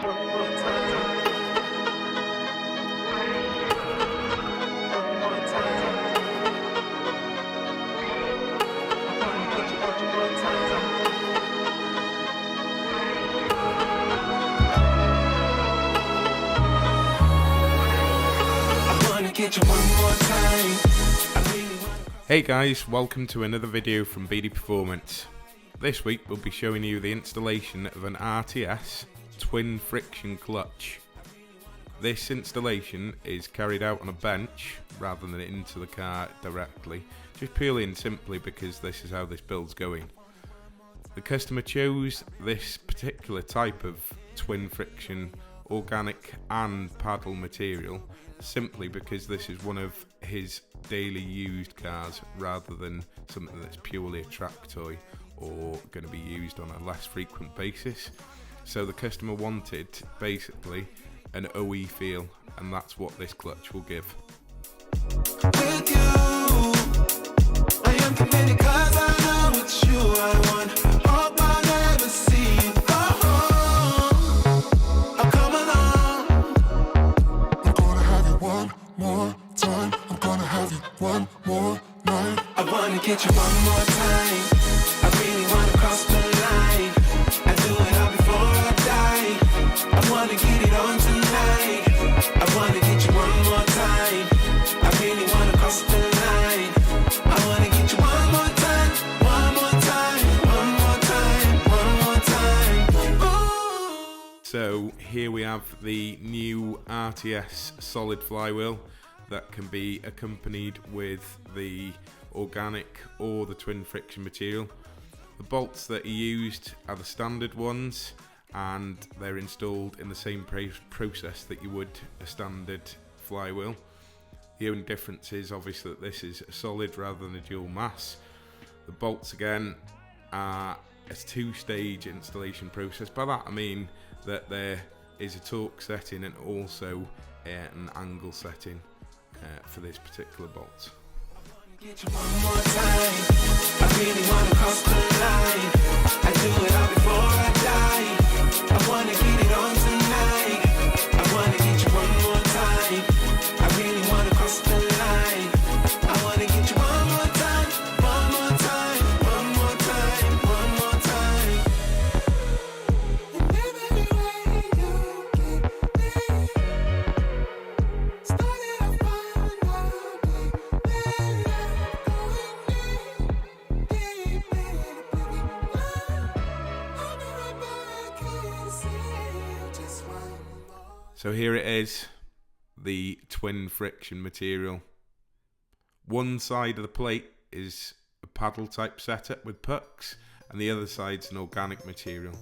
Hey guys, welcome to another video from BD Performance. This week we'll be showing you the installation of an RTS twin friction clutch. This installation is carried out on a bench rather than into the car directly, just purely and simply because this is how this build's going. The customer chose this particular type of twin friction organic and paddle material simply because this is one of his daily used cars rather than something that's purely a track toy or going to be used on a less frequent basis. So the customer wanted basically an OE feel, and that's what this clutch will give. With you, I am committed 'cause I know it's you I want. Hope I never see you go home. I'll come along. I'm gonna have you one more time. I'm gonna have you one more night. I wanna get you one more time. I really wanna cross the line. I do it all before I die. I wanna get it on tonight. I wanna get you one more time. I really wanna cross the line. I wanna get you one more time. One more time. One more time. One more time. Ooh. So here we have the new RTS solid flywheel that can be accompanied with the organic or the twin friction material. The bolts that are used are the standard ones, and they're installed in the same process that you would a standard flywheel. The only difference is obviously that this is a solid rather than a dual mass. The bolts again are a two-stage installation process. By that I mean that there is a torque setting and also an angle setting for this particular bolt. Get you one more time. I really wanna cross the line. I do it all before I die. I wanna get it on tonight. I wanna get you one more time. I really wanna cross the line. I wanna get you one more time. One more time. One more time. One more time. And every way you get me started off So here it is, the twin friction material. One side of the plate is a paddle type setup with pucks, and the other side's an organic material.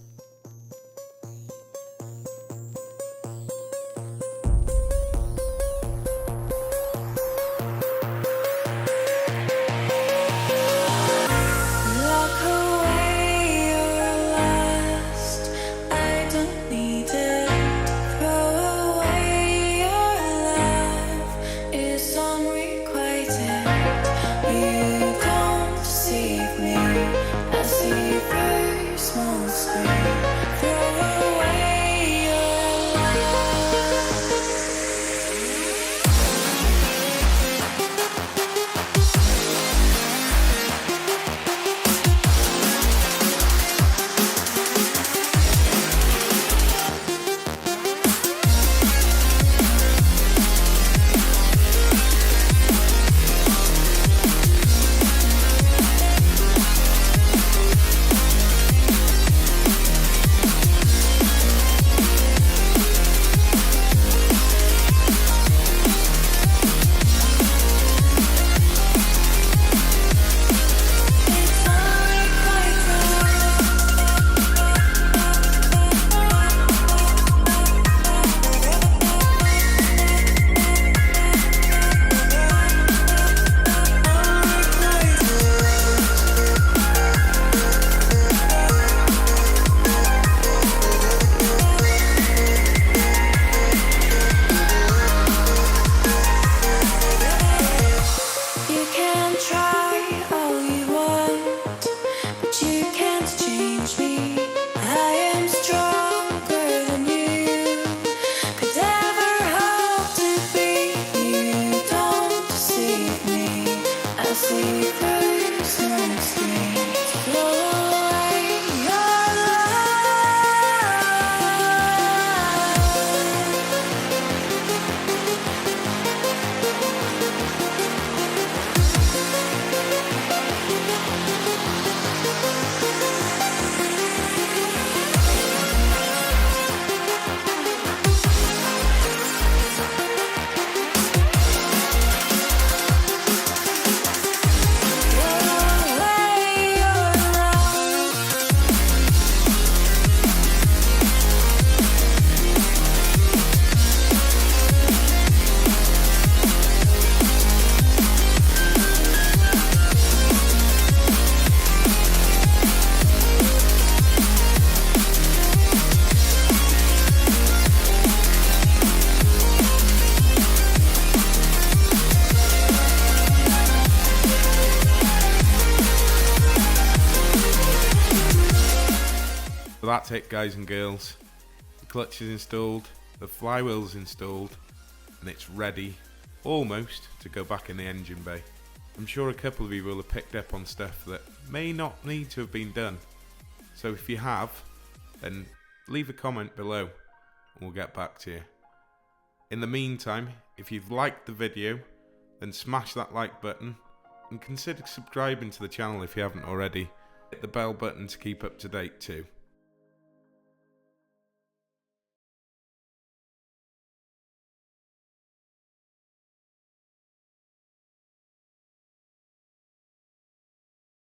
I see very small screen. that's it, guys and girls. The clutch is installed, the flywheel is installed, and it's ready, almost, to go back in the engine bay. I'm sure a couple of you will have picked up on stuff that may not need to have been done. So if you have, then leave a comment below and we'll get back to you. In the meantime, if you've liked the video, then smash that like button and consider subscribing to the channel if you haven't already. Hit the bell button to keep up to date too.